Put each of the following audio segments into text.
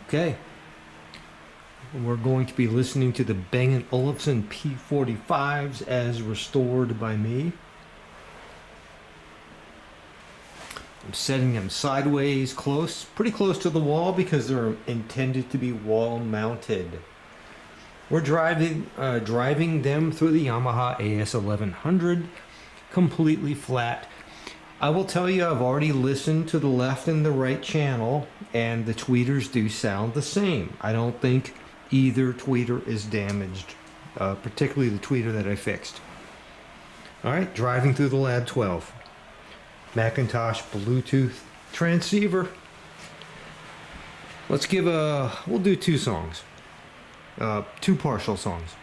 Okay. We're going to be listening to the Bang & Olufsen P45's as restored by me. I'm setting them sideways, pretty close to the wall because they're intended to be wall mounted. We're driving them through the Yamaha AS1100 completely flat. I will tell you, I've already listened to the left and the right channel, and the tweeters do sound the same. I don't think either tweeter is damaged, particularly the tweeter that I fixed. Alright, driving through the Lab 12. Macintosh Bluetooth transceiver. Let's we'll do two songs. Two partial songs.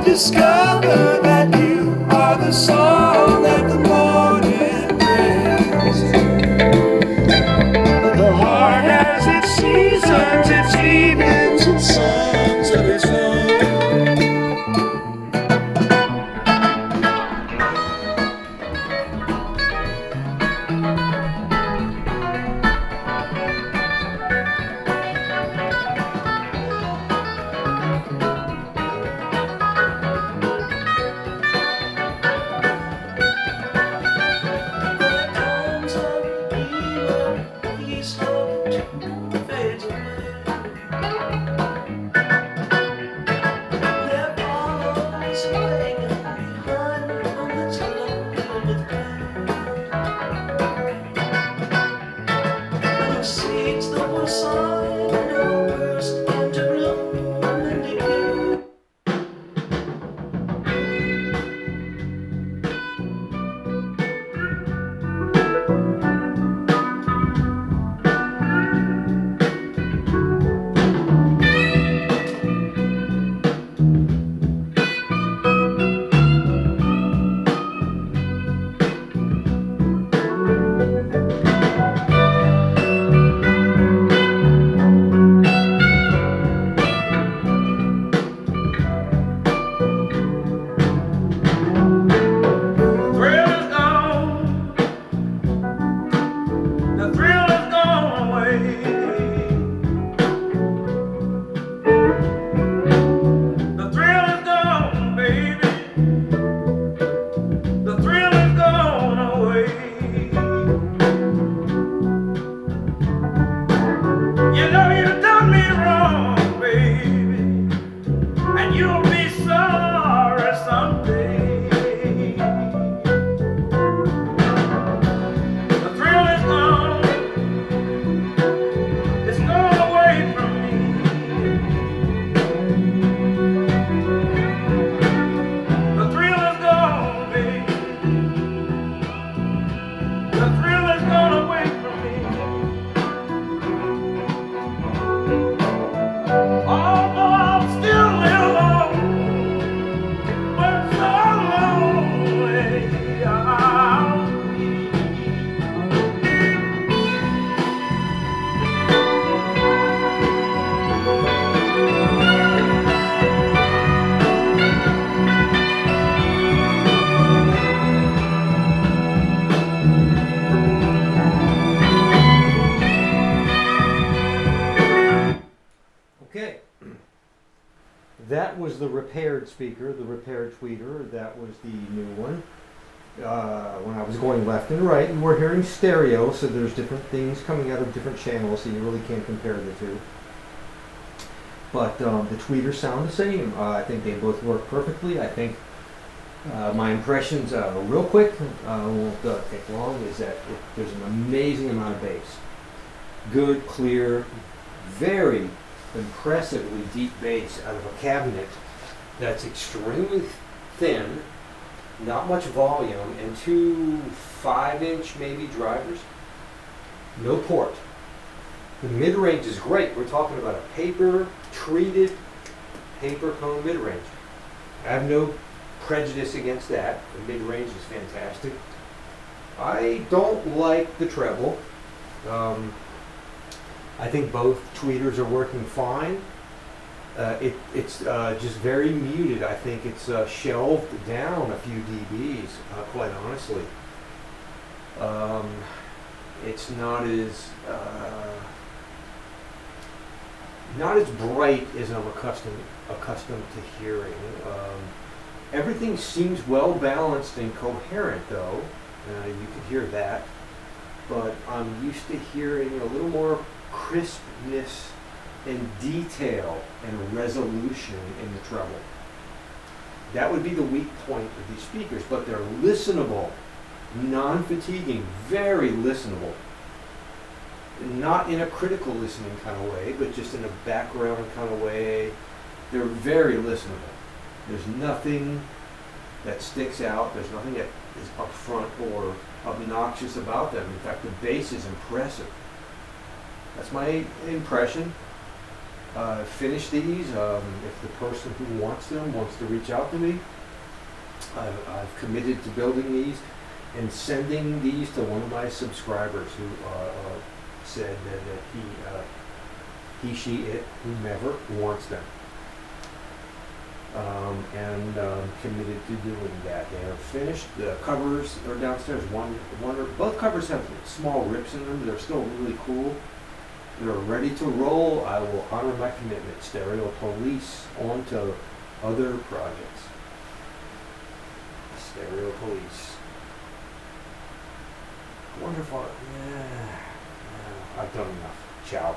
Discover that you are the song that the morning brings. The heart has its seasons, its evenings, its songs of its own. the repaired speaker, the repaired tweeter. That was the new one. When I was going left and right, you were hearing stereo, so there's different things coming out of different channels, so you really can't compare the two. But the tweeters sound the same. I think they both work perfectly. I think my impressions, real quick, won't take long, is that there's an amazing amount of bass. Good, clear, very impressively deep bass out of a cabinet that's extremely thin, not much volume, and two 5-inch maybe drivers. No port. The mid-range is great. We're talking about a paper-treated paper cone mid-range. I have no prejudice against that. The mid-range is fantastic. I don't like the treble. I think both tweeters are working fine. It's just very muted. I think it's shelved down a few dBs, quite honestly. It's not as bright as I'm accustomed to hearing. Everything seems well balanced and coherent, though. You can hear that, but I'm used to hearing a little more crispness and detail and resolution in the treble. That would be the weak point of these speakers, but they're listenable, non-fatiguing, very listenable. Not in a critical listening kind of way, but just in a background kind of way. They're very listenable. There's nothing that sticks out. There's nothing that is upfront or obnoxious about them. In fact, the bass is impressive. That's my impression. Finish these. If the person who wants them wants to reach out to me, I've committed to building these and sending these to one of my subscribers who said that he, she, it, whomever wants them. And committed to doing that. They are finished. The covers are downstairs. Both covers have small rips in them. They're still really cool. They're ready to roll. I will honor my commitment. Stereo Police on to other projects. Stereo Police. Wonderful. Yeah. I've done enough. Ciao.